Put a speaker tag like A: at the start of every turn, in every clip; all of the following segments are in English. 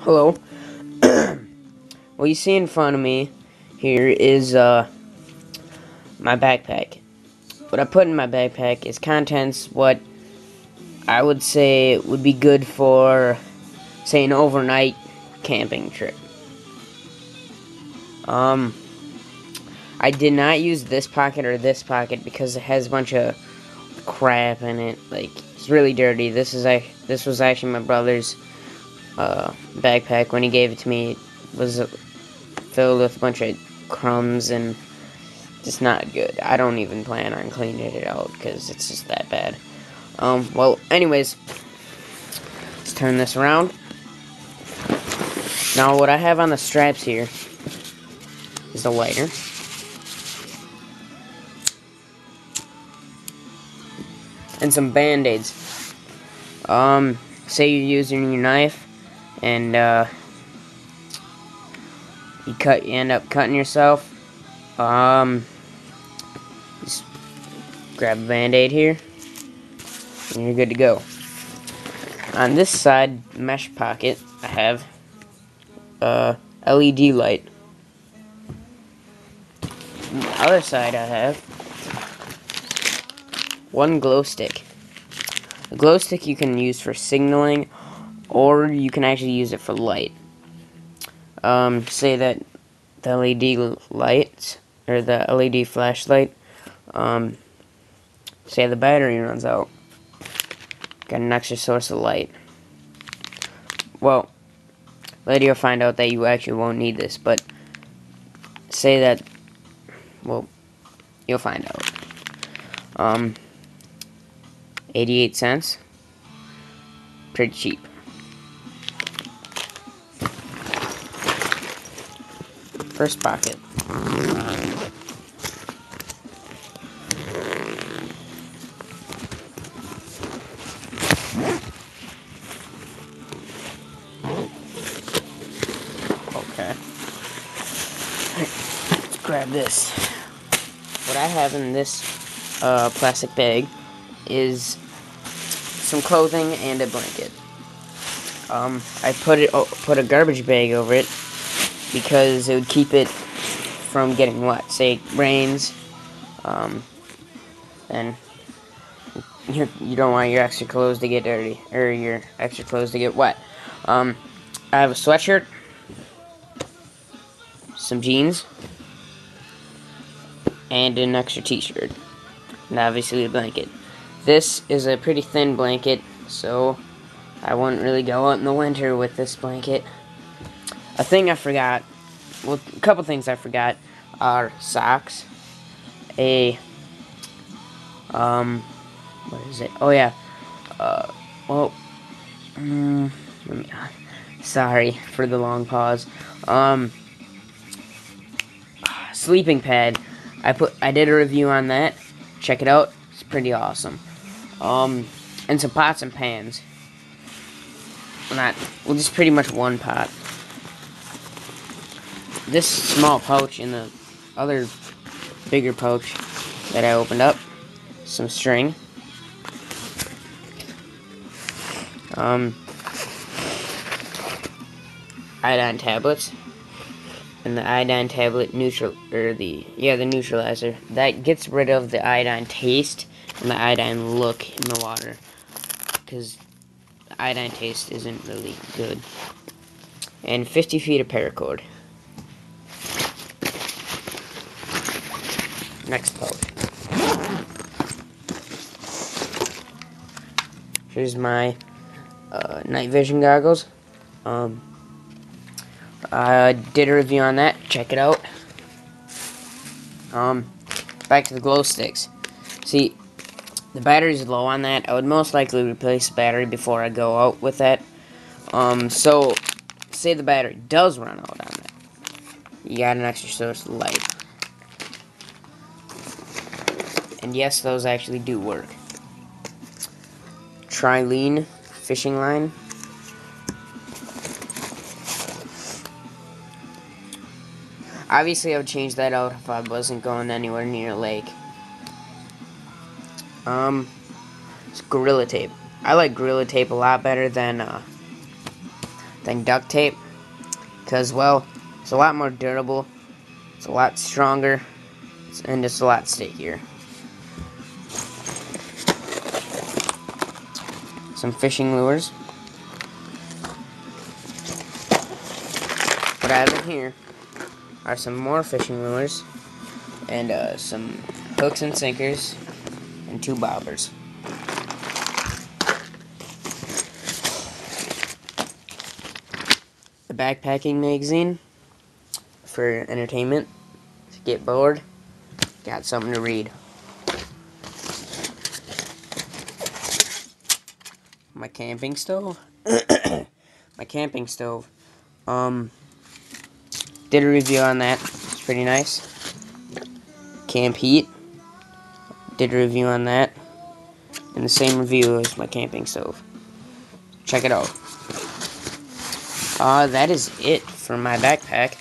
A: Hello. What you see in front of me here is my backpack. What I put in my backpack is contents what I would say would be good for, say, an overnight camping trip. Um, I did not use this pocket or this pocket because it has a bunch of crap in it. Like, it's really dirty. This was actually my brother's backpack. When he gave it to me, it was filled with a bunch of crumbs and just not good. I don't even plan on cleaning it out because it's just that bad. Well, anyways, let's turn this around. Now, what I have on the straps here is a lighter. And some band-aids. Say you're using your knife and you end up cutting yourself. Just grab a band-aid here and you're good to go. On this side mesh pocket, I have a LED light. On the other side, I have one glow stick. The glow stick you can use for signaling, or you can actually use it for light. Say that the LED light, or the LED flashlight, say the battery runs out. Got an extra source of light. Well, later you'll find out that you actually won't need this, but say that, well, you'll find out. 88 cents. Pretty cheap. First pocket. Okay. Let's grab this. What I have in this plastic bag is some clothing and a blanket. I put a garbage bag over it because it would keep it from getting wet. Say it rains, and you don't want your extra clothes to get dirty, or your extra clothes to get wet. I have a sweatshirt, some jeans, and an extra t-shirt, and obviously a blanket. This is a pretty thin blanket, so I wouldn't really go out in the winter with this blanket. A thing I forgot, well, a couple things I forgot are socks, what is it? Oh yeah, well, sorry for the long pause. Sleeping pad. I did a review on that. Check it out. It's pretty awesome. And some pots and pans. Just pretty much one pot. This small pouch in the other bigger pouch that I opened up. Some string. Iodine tablets. And the iodine tablet the neutralizer that gets rid of the iodine taste and the iodine look in the water, because the iodine taste isn't really good. And 50 feet of paracord. Next pouch. Here's my night vision goggles. I did a review on that. Check it out. Back to the glow sticks. See, the battery's low on that. I would most likely replace the battery before I go out with that. So, say the battery does run out on that. You got an extra source of light. And yes, those actually do work. Trilene fishing line. Obviously, I would change that out if I wasn't going anywhere near a lake. It's Gorilla Tape. I like Gorilla Tape a lot better than than duct tape, because, well, it's a lot more durable, it's a lot stronger, and it's a lot stickier. Some fishing lures. What I have in here are some more fishing lures, and some hooks and sinkers, and 2 bobbers. The backpacking magazine for entertainment. If you get bored, got something to read. My camping stove. My camping stove. Did a review on that. It's pretty nice. Camp Heat. Did a review on that. And the same review as my camping stove. Check it out. That is it for my backpack.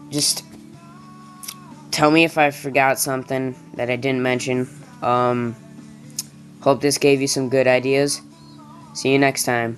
A: Just tell me if I forgot something that I didn't mention. Hope this gave you some good ideas. See you next time.